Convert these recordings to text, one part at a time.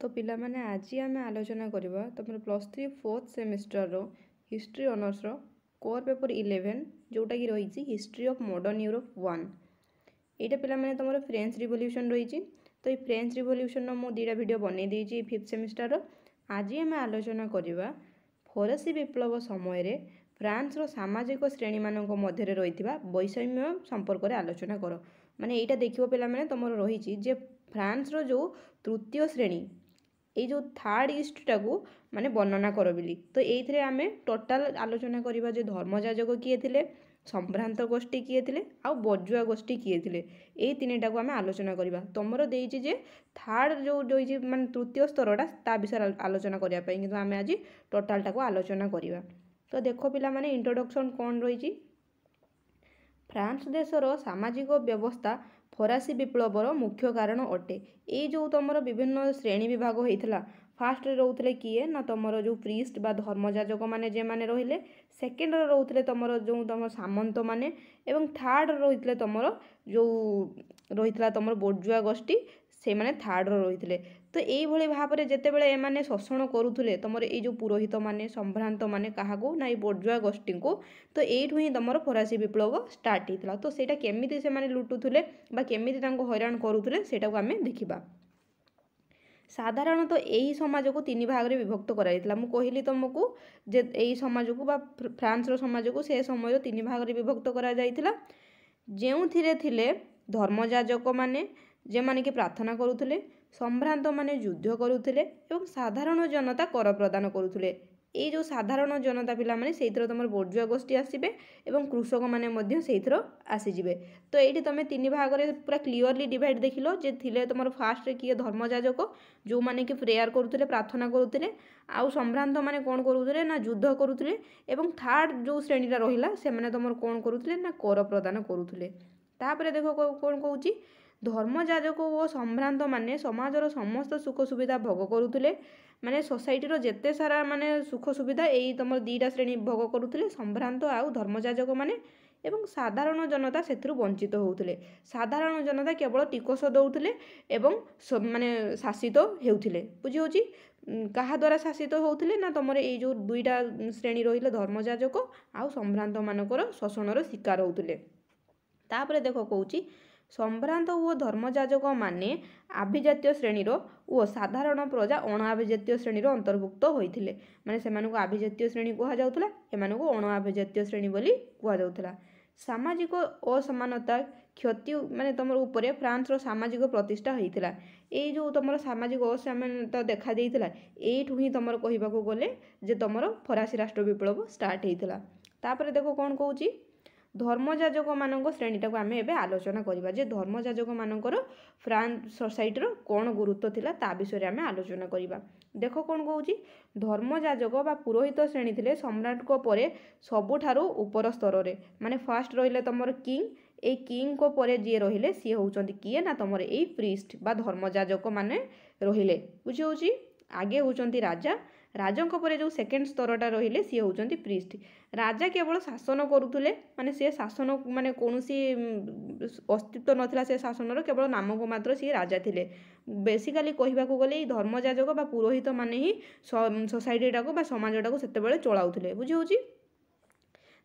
तो पिला माने आज आम आलोचना करवा तुम +3 4th semester history honours core paper 11 जोटा कि रही हिस्ट्री ऑफ मॉडर्न यूरोप 1 यहाँ पिला माने तुम फ्रेंच रिवोल्यूशन रही। तो ये फ्रेंच रिवोल्यूशन मुझे दुटा वीडियो बनई देती 5th सेमिस्टर। आज आम आलोचना करवा फरासी विप्लव समय फ्रांस सामाजिक श्रेणी मान मध्य रही वैषम्य संपर्क आलोचना कर माने यहाँ देखो पिला माने तुम रही फ्रांस जो तृतीय श्रेणी ये जो थर्ड ईस्ट टाकू माने वर्णना कर बोली। तो ये आम टोटाल आलोचना करवा जो धर्मजाजक किए थे, संभ्रांत गोष्ठी किए थे, आउ बजुआ गोष्ठी किए थे, यही तीन टाक आम आलोचना करवा। तुमर देजे थर्ड जो मान तृतीय स्तरटा ता विषय आलोचना करने कि आम आज टोटाल टाक आलोचना करवा। तो देख पिला माने इंट्रोडक्शन कौन रही। फ्रांस देशर सामाजिक व्यवस्था फरासी विप्लवर मुख्य कारण अटे। ये जो तुम विभिन्न श्रेणी विभाग होता फास्ट रोते किए ना तुम जो प्रीस्ट बा धर्मजाजक मैंने जे मैंने रहिले, सेकेंड रोते तुम जो तुम सामंत मैंने, एवं थर्ड रही तुम जो रही तुम बोर्जुआ गोष्ठी से मैंने थर्ड रही। तो यही भाव में जितेबाला एमाने शोषण करुले तुम ये पुरोहित माने संभ्रांत माने क्या ना ये बोर्जुआ गोष्ठी को, तो यू ही तुम फरासी विप्लव स्टार्ट होता। तो सेटा केमिति से माने लुटुले बा केमिति तांको हैरान करुले सेटा को आमे देखिबा। साधारणतः यही समाज को तीन भाग में विभक्त कराइला। मु कहली तुमको जे यही समाज को बा फ्रांस रो समाज को से समय तीन भाग में विभक्त करा जाइतिला। जेउ थिरे थिले धर्मजाजक माने जे माने कि प्रार्थना करुले, संभ्रांत माने युद्ध करुले एवं साधारण जनता कर प्रदान करुले। ये जो साधारण जनता पिला माने सेइथरो तुम बोर्जुआ गोष्ठी आसबे एवं कृषक माने मध्य सेइथरो आसीजिबे। तो ये तुम तीन भाग में पूरा क्लीयरली डिवाइड देखिलो जे थिले तुम फास्ट किए धर्मजाजक जो माने कि प्रेयर करुले प्रार्थना करुले, आउ संभ्रांत माने कौन करुले ना युद्ध करुले, एवं थर्ड जो श्रेणीटा रहिला से माने तुम कौन करुले ना कर प्रदान करुले। तापरे देखो कौन कहूची धर्मजाजक और संभ्रांत माने समाजर समस्त सुख सुविधा भोग करुले। माने सोसाइटीर जेते सारा माने सुख सुविधा यही तुम दीटा श्रेणी भोग करुले, संभ्रांत आउ धर्मजाजक माने, एवं साधारण जनता से वंचित होते। साधारण जनता केवल टिकस दौले एवं माने शासित होते। बुझी क्या द्वारा शासित होते ना तुम ये जो दुईटा श्रेणी रही धर्मजाजक आउ संभ्रांत मानकर शोषणर शिकार होते। तापरे देख कहूँ संभ्रांत और धर्मजाजक माने आभिजातीय श्रेणीर और साधारण प्रजा अणाभिजातीय श्रेणीर अंतर्भुक्त होते। माने सेमानकु आभिजातीय श्रेणी कहुला, एमानकु अणाभिजातीय श्रेणी बोली कहुला। सामाजिक असमानता क्षति माने तुम ऊपर फ्रांस सामाजिक प्रतिष्ठा होता। ये जो तुम सामाजिक असमानता देखा देइतिला एठू ही तुम कहबाकू गले जे तुम फरासी राष्ट्र विप्लव स्टार्ट होता। तापरे देखो कौन कहूँ धर्मजाजक मान श्रेणीटा को आम एवं आलोचना करवा जे धर्मजाजक मानकर फ्रांस सोसाइटीर कौन गुरुत्व थिला ता विषय आम आलोचना करवा। देख कौन कहूँ धर्मजाजक बा पुरोहित श्रेणी थे सम्राट को परे सबुठारु उपर स्तर रे माने फास्ट रहिले तुमर किंग, ए किंग को परे जी रहिले सी होउचंती किए ना तुमर ए प्रीस्ट बा धर्मजाजक माने रहिले। बुझी होची आगे होउचंती राजा, राजों पर जो सेकेंड स्तरटा रहिले सी होउचंती प्रीस्ट। राजा केवल शासन करुले माने से शासन माने कौनसी अस्तित्व नथिला से शासनर केवल नाम को मात्र सी राजा थिले। बेसिकाली कहबाकू गले धर्मजाजक बा पुरोहित माने ही सोसाइटीटा को बा समाजटा को सेतेबेले चलाउथिले। बुझी होची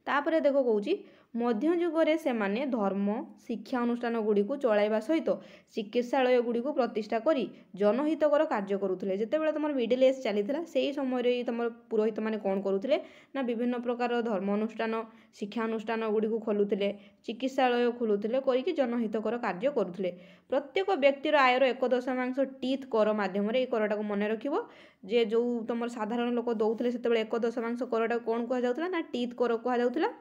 तापरे देखो कहूँ मध्ययुगरे से माने धर्म शिक्षा अनुष्ठान गुड़ी को चलाइबा सहित चिकित्सालय गुड़ी को प्रतिष्ठा करी जनहितकर कार्य करुले। जितेबाला तुम मिडिल एज चलीथिला सेही समय तुम पुरोहित माने कौन करुले ना विभिन्न प्रकार धर्म अनुष्ठान शिक्षा अनुष्ठान गुड़ी को खोलुले, चिकित्सालय खोलुले, करके जनहितकर कार्य करुले। प्रत्येक व्यक्तिर आयर 1.5 टीथ कर माध्यम ये करटा को मन रखिबो जे जो तुम साधारण लोक दौले से 1.5 करटा कौन कहुला ना टीथ कर कहुला।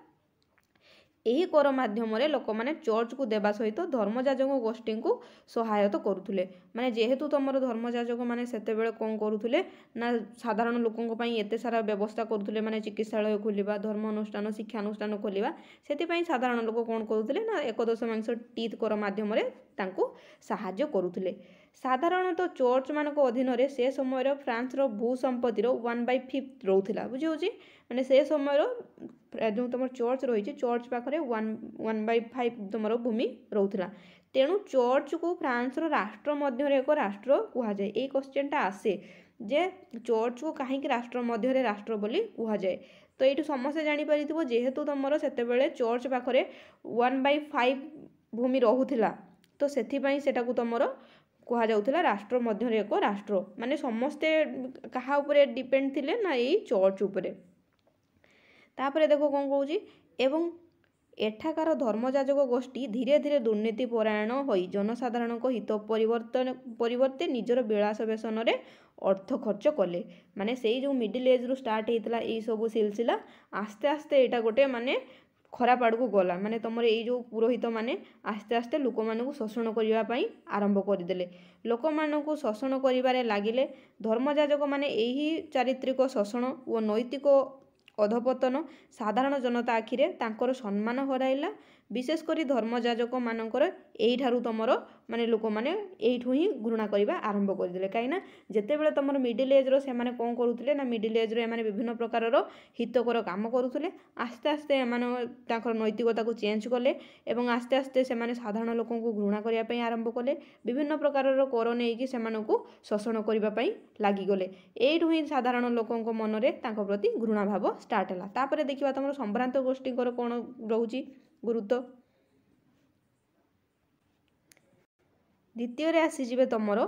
यही कर माध्यम लोक मैंने चर्च को देवा सहित धर्मजाजक गोष्ठी को सहायता करुले। माने जेहेतु तुम धर्मजाजक मैंने से कौन करुले ना साधारण लोकों एते सारा व्यवस्था करुले माने चिकित्सालय खोलिबा, धर्म अनुष्ठान शिक्षा अनुष्ठान खोलिबा, सेतिपई साधारण लोक कौन करुले ना 1.5 टीथ कर माध्यम तांको सहायता करुले। साधारणतः चर्च मानक अधीन से समय फ्रांस भू संपत्तिर 1/5 रोला बुझे माने से समय जो तुम चर्च रही चर्च पाखे 1/5 तुम भूमि रोला तेणु चर्च को फ्रांस राष्ट्र मध्य एक राष्ट्र कहुए। ये क्वेश्चनटा आसे जे चर्च को कहीं राष्ट्र मध्य राष्ट्र बोली कहुए। तो ये समस्ते जापर जेहेतु तुम से चर्च पाखे 1/5 भूमि रोला तो से तुम कहुला राष्ट्र मध्य एक राष्ट्र माने समस्ते कहा उपरे डिपेंड थिले ना यही चर्च उपरे। तापरे देखो कौन कहूँ एवं एठाकार धर्मयाजक गोष्ठी धीरे धीरे दुर्नीति परायण हो जनसाधारण हित परिवर्ते निजर विलास बेसन में अर्थ खर्च कले माने से जो मिडिल एज रु स्टार्ट होता यही सब सिलसिला आस्ते आस्ते यहाँ गोटे माने खराब आड़ को गला माने तुम ये जो पुरोहित माने आस्ते आस्ते लोक मानू शोषण करने आरंभ करदे लोक मानू शोषण कर लगिले धर्मयाजक माने यही चारित्रिक शोषण और नैतिक अधपतन साधारण जनता आखिरे तांकर सम्मान हराइला विशेषकर धर्मयाजक मानकर यही तुमर माने लोक मैंने यू ही घृणा करने आरंभ करदे कहीं जितेबाला तुम मिडिल एज्र से कौन करुले ना मिडिल एज्रे एम विभिन्न प्रकार हितकर काम करुले आस्ते आस्ते एम नैतिकता को चेंज कले और आस्ते आस्ते से साधारण लोक घृणा करने आरंभ कले विभिन्न प्रकार कर नहीं से शोषण करने लगिगले यू ही साधारण लोक मन में प्रति घृणा भाव स्टार्ट है। तापर देखा तुम संभ्रांत गोष्ठी कौन रोचे गुरुत्व द्वितीय आसीजे तुमर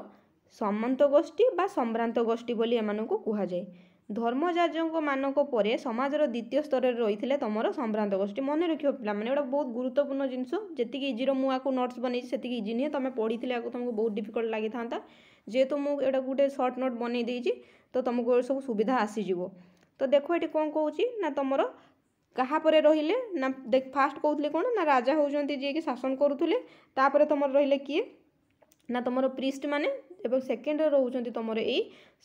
सामंत गोष्ठी बा संभ्रांत गोष्ठी बोली एमानकु कहुए। धर्मयाजक मानक परे समाजर द्वितीय स्तर में रही है तुमर संभ्रांत गोष्ठी मन रखियो पिला माने एटा बहुत गुरुत्वपूर्ण जिनस जी इजी मुझे नोट्स बनई से इजी नुहे तुम पढ़ी तुमको बहुत डिफिकल्ट लगी था जेहेतु मुझे गोटे सर्ट नोट बनई देती तो तुमको सब सुविधा आसीज। तो देखो ये कौन कहूँ ना तुमर कहा परे रहिले ना देख फास्ट कहते कौन ना राजा होउछंती जे कि शासन करुले तापर तुम रहिले किए ना तुम प्रीस्ट माने एवं सेकेंड रोचंती तुम यही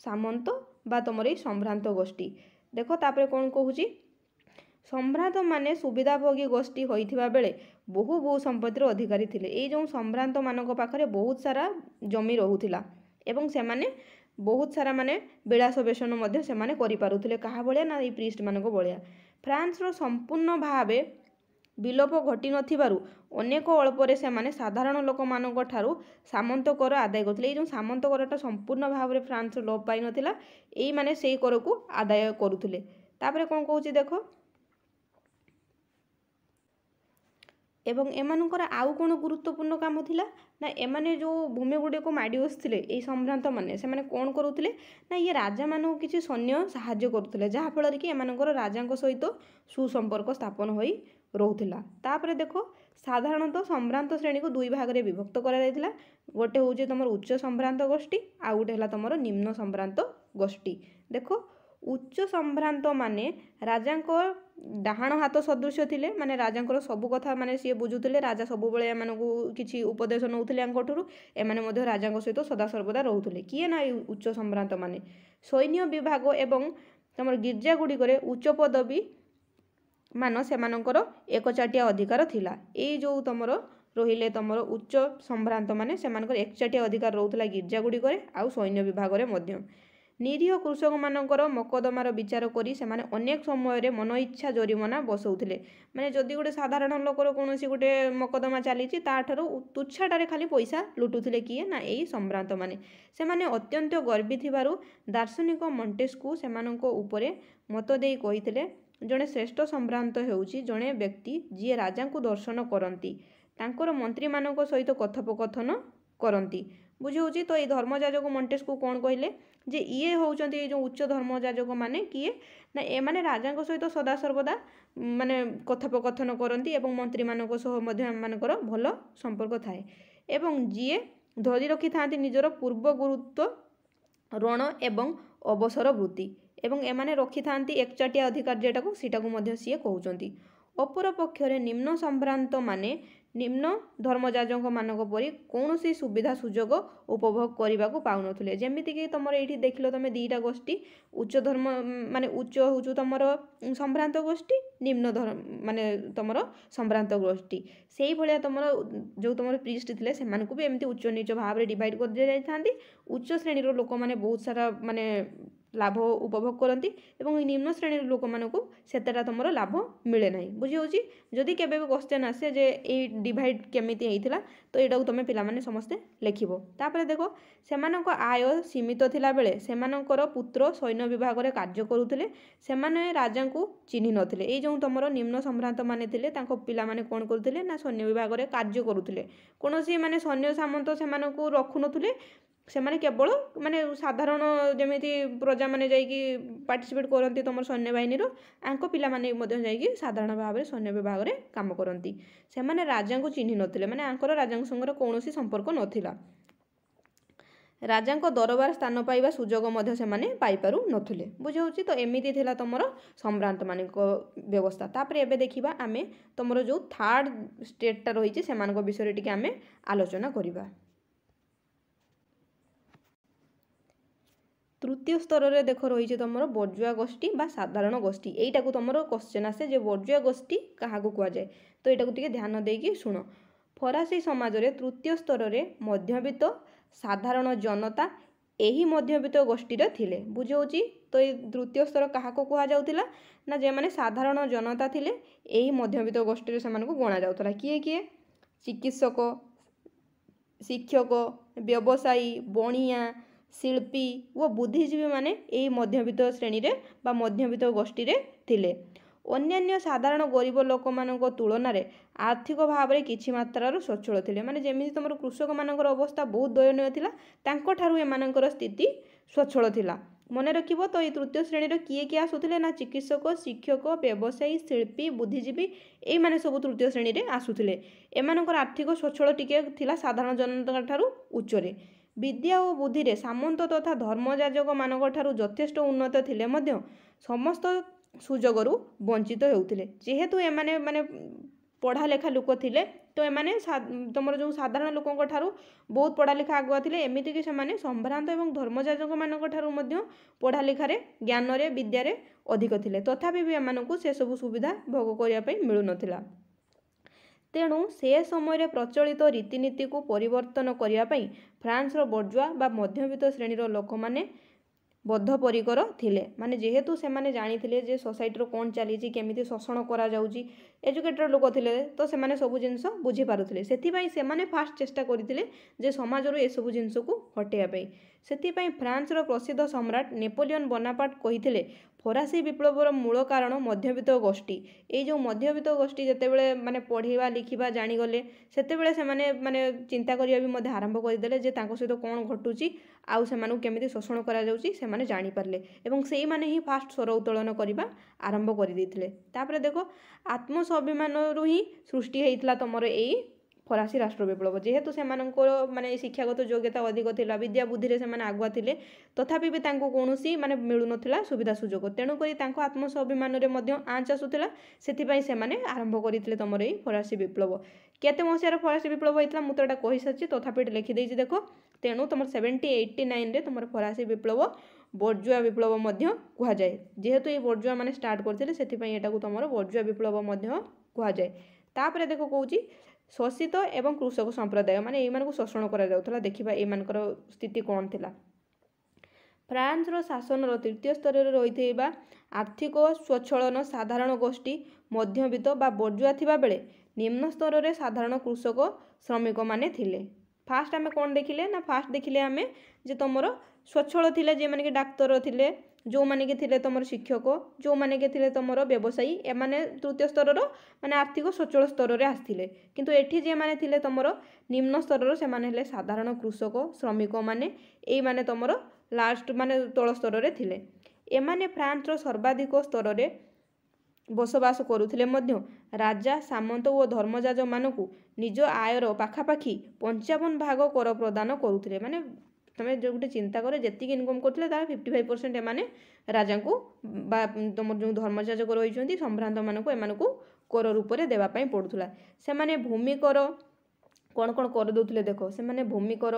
सामंत बा तुम यही संभ्रांत गोष्ठी। देखो तापर कौन कहूँ संभ्रांत माने सुविधाभोगी गोष्ठी होइथिबा बेले बहु भू संपत्तिर अधिकारी थिले ये जो संभ्रांत मानक पाखरे बहुत सारा जमी रोहुथिला एवं से माने बहुत सारा माने विलास बेसन मध्य से माने करि पारुथिले कहा भलिया ना ये प्रीस्ट मानक भलिया। फ्रांस रो संपूर्ण भावे विलोप घटी नथिबारु अनेक अल्परे से माने साधारण लोक मानक ठारू सामंत कर आदाय करथिले ये जो सामंत करटा संपूर्ण भाव फ्रांस लोप पाई नथिला एई माने सेई कर को आदाय करुथिले। तापरे कोन कहूची देखो एवं एमानकर आउ कौन गुरुत्वपूर्ण काम थिला ना एमाने जो भूमि गुड़े को माड़ी बसथिले एई संभ्रांत माने से माने कौन करुथिले ना ये राजा मानू किछि सैन्य साहाय्य करुथिले जहा फल कि एमानकर राजांक सहित सुसंपर्क स्थापन होई रोहुथिला। तापरे देखो साधारणतः संभ्रांत श्रेणी को दुई भाग में विभक्त करा जायतिला गोटे होउचे तुमर उच्च संभ्रांत गोष्ठी आ गोटे हला तुमर निम्न संभ्रांत गोष्ठी। देखो उच्च संभ्रांत माने राजांक डाहाण हाथ सदृश थिले माने राजांकर सबु कथा माने सी बुझुथिले राजा सबुबले एमानकु किछि उपदेश नउथिले आंकठुरु एमाने मध्य राजांक सहित सदा सर्वदा रहुथिले किए ना उच्च संभ्रांत माने सैन्य विभाग एवं तमर गिर्जा गुडी करे उच्च पदवी मान सेमानकर एकचाटिया अधिकार थिला ए जो तमर रहिले तमर उच्च संभ्रांत माने सेमानकर एकचाटिया अधिकार रहुथिला गिर्जा गुडी करे आ सैन्य विभाग रे मध्य निरीह कृषक मानकर मकदमार विचार करी से माने अनेक समय मन इच्छा जरिमाना बसौथिले माने जदि गोटे साधारण लोकर कौन गोटे मकदमा चली तुच्छाटारे खाली पैसा लुटुथिले किए ना यही संभ्रांत माने से माने अत्यंत गर्वी थिबारु दार्शनिक मॉन्टेस्क्यू सेमानक उपरे मत देई कहिथिले जड़े श्रेष्ठ संभ्रांत हेउची जड़े व्यक्ति जी राजा को दर्शन करती तांकर मंत्री मानक सहित कथोपकथन करती बुझे। तो ये धर्मयाजक मॉन्टेस्क्यू कौन कहले जे ये होउचंती ये जो उच्च धर्मयाजक माने किए ना ए माने राजा सहित सदा सर्वदा माने कथोपकथन करती एवं मंत्री मानक सह मध्य मानकर भल संपर्क थाए एवं जीए धरी रखि थांती निजर पूर्व गुरुत्व रण एवं अवसर वृत्ति एवं एमाने रखि थांती एकचाटिया अधिकार जेटाको सीटाको मध्य सीए कहउचंती। अपर पक्षरे निम्न संभ्रांत माने निम्न धर्मजाजक मानक परी कौनसी सुविधा सुजोग उपभोग करने को पाउनथिले। जेमितिक तुम ये देख लो तुम दीटा गोष्ठी उच्च धर्म माने उच्च हूँ तुम संभ्रांत गोष्ठी निम्न धर्म माने तुम संभ्रांत गोष्ठी से भाया तुम जो तुम प्रीस्ट थे से भी एमती उच्च नीच भाव में डिवाइड कर दी जाती। उच्च श्रेणी लोक मैंने बहुत सारा माने लाभ उपभोग करती और निम्न श्रेणी लोक मानक सेटा तुम लाभ मिले ना। बुझी होची जदि केबे भी क्वेश्चन आसे जे ए डिवाइड केमिति हेइथिला तो एटा को तुम पिला माने समस्ते लिखिबो। तापर देखो सेमानक आय सीमित थिला बेले सेमानकर पुत्र सैन्य विभाग रे कार्य करुथिले सेमाने राजा को चिन्हि नथिले। ए जो तुमरो निम्न सम्भ्रांत माने थिले तांको पिला माने कोन करुथिले ना सैन्य विभाग रे कार्य करुथिले। कोनोसी माने सैन्य सामंत सेमानकु रखु नथुले सेमाने केवल माने साधारण जमीती प्रजा माने जाइकी पार्टिसिपेट करती तुम सैन्य बाहिनी आंको पिला माने मध्य जाइकी साधारण भाव में सैन्य विभाग में काम करती। सेमाने राजा को चिन्हि नथिले माने आंकर राजा संगे कौनसी संपर्क नथिला। राजा दरबार स्थान पाइबा सुजोग मध्य सेमाने पाई पारु नथिले। बुझाउछि तो एमिति थिला तुमर सम्भ्रांत मानक व्यवस्था। तापर एबे देखिबा आमे तुमर जो थर्ड स्टेटटा रहिछि सेमानक विषय टिके आमे आलोचना करिबा। तृतीय स्तर में देख रही तुम बर्जुआ गोष्ठी बा साधारण गोष्ठी यहीटा को तुम क्वेश्चन आसे जे बर्जुआ गोष्ठी क्या कहुए तो यहाँ को ध्यान देकी शुण। फरासी समाज रे तृतीय स्तर में मध्यवित्त साधारण जनता यही मध्यवित्त गोष्ठी थिले। बुझाऊँगी तो ये तृतीय स्तर क्या कहुला ना जे माने साधारण जनता थिले यही मध्यवित्त गोष्ठी से गणा जाउतला। किए किए चिकित्सक शिक्षक व्यवसायी बणिया शिल्पी व बुद्धिजीवी माने यही मध्यवित्त श्रेणी रे बा मध्यवित्त गोष्ठी रे थिले। अन्यान्य साधारण गरीब लोक मानक तुलन में आर्थिक भाव में किछि मात्रार स्वच्छल थिले। माने जेमिति तुमर कृषक मानकर अवस्था बहुत दयनीय थिला तांको ठारू एमानकर स्थिति स्वच्छल थिला। मन रखिबो तो ये तृतीय श्रेणी रे किए किए आसुथिले ना चिकित्सक शिक्षक व्यवसायी शिल्पी बुद्धिजीवी एई माने सब तृतीय श्रेणी रे आसुथिले। एमानकर आर्थिक स्वच्छल टिके थिला साधारण जनता ठारू उच्चरे। विद्या और बुद्धि रे सामंत तथा धर्मजाजक मानक ठारू यथेष्ट उन्नत थिले मध्य समस्त सुजोगरु वंचित होउथिले। जेहेतु एमाने माने पढ़ा लेखा लोक थिले तो एमाने तुमर जो साधारण लोकंक ठारू बहुत पढ़ा लेखा आगुआ थिले एमिति कि सेमाने संभ्रांत एवं धर्मजाजक मानक ठारू मध्य पढ़ा लेखा रे ज्ञान रे विद्या रे अधिक थिले तथापि भी एमानकु से सब सुविधा भोग करिया पई मिलु नथिला। तेणु से समय प्रचलित रीतिनीति को परिवर्तन करने फ्रांस बर्जुआ बा मध्यवित्त श्रेणी लोक मैंने बद्धपरिकर थिले। माने जेहेतु से माने जानी थिले जे सोसाइटी कौन चली केमिति शोषण करा जाउची एजुकेटेड लोक थिले तो से माने सब जिनस बुझी पारुथिले। सेथिपई से माने फास्ट चेष्टा करथिले जे समाजरो ए सब जिनस को हटेया पई। सेथिपई फ्रांस रो प्रसिद्ध सम्राट नेपोलियन बोनापार्ट कहिथिले फरासी विप्लवर मूल कारण मध्यवित्त गोष्ठी। ये जो मध्यवित्त गोष्ठी जितेबाला माने पढ़ा लिखा जानीगले सेतेबेले से माने चिंता करिया भी मध्य आरंभ करदेले जे तांको सहित कौन घटुची आउ सेमानकु केमिति शोषण करा जाउची सेमाने जानी पारले एवं सेई माने ही फास्ट स्वर उत्तोलन करबा आरंभ कर देथिले। तापरे देखो आत्मस्वाभिमान रु ही सृष्टि हेइतला तमरो एई फरासी राष्ट्र विप्लव। जेहेतु से माने शिक्षागत योग्यता अधिक थिला विद्या बुद्धि रे से आगुआ थिले तथापि भी तांको कोनोसी माने मिलु नथिला सुविधा सुजोग तेणु करी तांको आत्मस्वाभिमान रे मध्य आँच आसुथिला। सेथिपई से माने आरंभ करिथिले तमर एई फरासी विप्लव। केते मसियार फरासी विप्लव होइतला मु तो एटा कहि साची तथापि लिखि देइछि देखो। तेणु तुम 1789 रे तुम फरासी विप्लव बर्जुआ विप्लव मध्य कहा जाए। जेहेतु ये बर्जुआ माने स्टार्ट करथिले सेथिपई एटा को तुमर बर्जुआ विप्लव मध्य कहा जाए। तापरे देखो कहूची शोषित एवं कृषक संप्रदाय माने एमान को शोषण करा जाउथला। देखिबा एमानकर स्थिति कौन थिला। फ्रांस रो शासन रो तृतीय स्तर रे रहिथेबा आर्थिक स्वच्छलन साधारण गोष्ठी मध्यवित्त बा बर्जुआ थिबा बेले निम्न स्तर रे साधारण कृषक श्रमिक माने थिले। फास्ट आमे कौन देखिले ना फास्ट देखिले आमे जे तुमर स्वच्छल थिले जे माने कि डाक्तर थिले जो माने के थिले तुमर शिक्षक जो माने के थिले तुमर व्यवसायी एमाने तृतीय स्तर रो माने आर्थिक स्वच्छल स्तर रे आस्थिले। किंतु एठी जे माने थिले तुमर निम्न स्तर रो से माने हेले साधारण कृषक श्रमिक माने एई माने तुमर लास्ट माने तळ स्तर रे थिले। एमाने फ्रांस रो सर्वाधिक स्तर रे बसवास करुथिले मध्य राजा सामंत और धर्मजाज मानकु निज आयर पाखापाखि 55 भाग कर प्रदान करुथिले। माने तमे जो गोटे चिंता करे जेतिक इनकम करथिले तार 55% एमाने राजा को बा तुम जो धर्मजाजक रहिछंती संभ्रांत मानकु एमानकु कर रूप में देवाई पड़ूला। से भूमि कर कौन कौन कर दौले देख, से भूमि कर,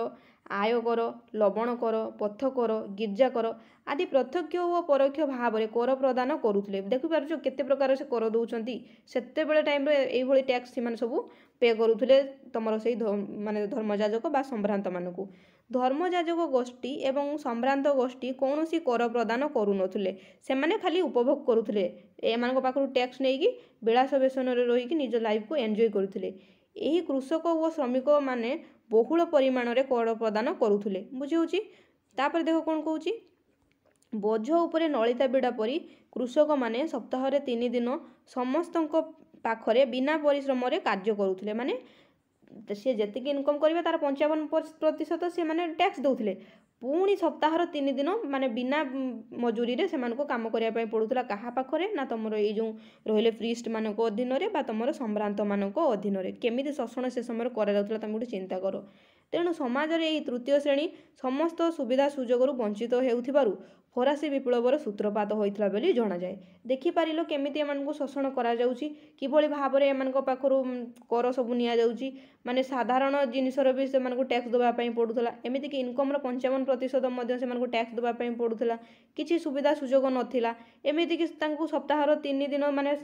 आय कर, लवण कर, पथ कर, गिर्जा कर आदि प्रत्यक्ष और परोक्ष भाव में कर प्रदान करुले। देखिपार केते प्रकार से कर दौरान से टाइम ये टैक्स से सब पे करुले तुम से माने धर्मजाजक बा सम्भ्रांत मानू। धर्मजाजक गोष्ठी एवं सम्भ्रांत गोष्ठी कौन सी कर प्रदान करुनथुले, से खाली उपभोग करुले, एमान पाखु टैक्स नहीं कि विलास बेसन रहीकि निज लाइफ को एंजॉय करुले। यही कृषक और श्रमिक माने बहुल परिमाण में कर प्रदान करुले। बुझी तापर देख कौन कहूँ, बोझ उपरे नलिता बिड़ा परी कृषक माने सप्ताह 3 दिन समस्त पाखरे बिना परिश्रम कार्य करुले। माने सी जी इनकम करेंगे तार 55% से माने टैक्स दौले, पुणी सप्ताह 3 दिन माने बिना मजूरी रे से काम करने पड़ूला। क्या पाखरे ना तुम ये जो रही प्रीस्ट मान अधीन बा तुम सम्भ्रांत मान अधीन केमी शोषण से समय कराला तुम गोटे चिंता कर। तेणु समाज में यही तृतीय श्रेणी समस्त सुविधा सुजोग वंचित हो फरासी विप्लवर सूत्रपात होता बोली जना जाए। देखिपार केमी एम शोषण किभली भाव में एम पाखु कर सब नि माने साधारण जिनसर भी से टैक्स देवाई पड़ूला। एमतीक इनकम 55% से टैक्स देवाई पड़ूला। किसी सुविधा सुजोग नाला, एमतीक सप्ताह 3 दिन माने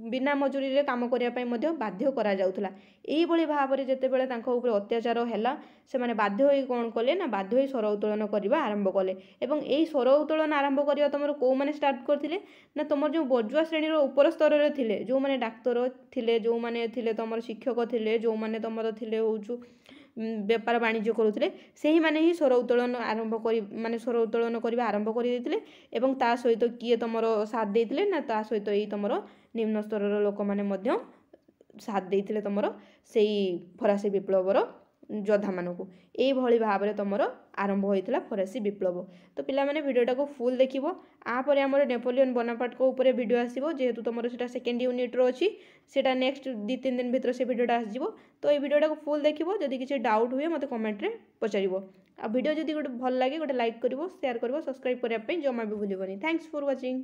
बिना मजूरी रे काम करने बाध्य करा जाउथला। एही भली भाव में जेतेबेले अत्याचार हैला से माने बाध्य होई कौन कले ना बाध्य होई स्वर उत्तोलन करबा आरंभ कले। एवं एही स्वर उत्तोलन आरंभ करिया तुमर को माने स्टार्ट करथिले ना तुमर जो बजुआ श्रेणी रो ऊपर स्तर रे थिले, जो माने डाक्टर थिले, जो माने थिले तुमर शिक्षक थिले, जो माने तुमर थिले होचु व्यापार वाणिज्य करुले, से ही माने ही स्वर उत्तोलन आरंभ करी माने स्वर उत्तोलन करबा आरंभ करि देथिले। एवं ता सहित किए तुमर साथ देथिले ना ता सहित एही तुमर निम्न स्तर लोक माने मध्य साथ देथिले तुमर सेही फरासी विप्लवर योद्धा मानू। यही भाव में तुम आरंभ होता फरासी विप्लव। तो पिला माने वीडियोटा को फुल देखिबो। आपर आमर नेपोलियन बोनापार्ट को ऊपर वीडियो आसीबो, जेहेतु तुम सेटा सेकेंड यूनिट रो अछि, सेटा नेक्स्ट 2-3 दिन भीतर से वीडियोटा आसीबो। तो ये वीडियोटा को फुल देखिबो। जदि किसी डाउट हुए मते कमेंट रे पचारिबो। आ वीडियो जदि गोटे भल लगे गोटे लाइक करिवो, शेयर करिवो, सब्सक्राइब करबा पई जमा भी भूलिबोनी। Thanks for watching.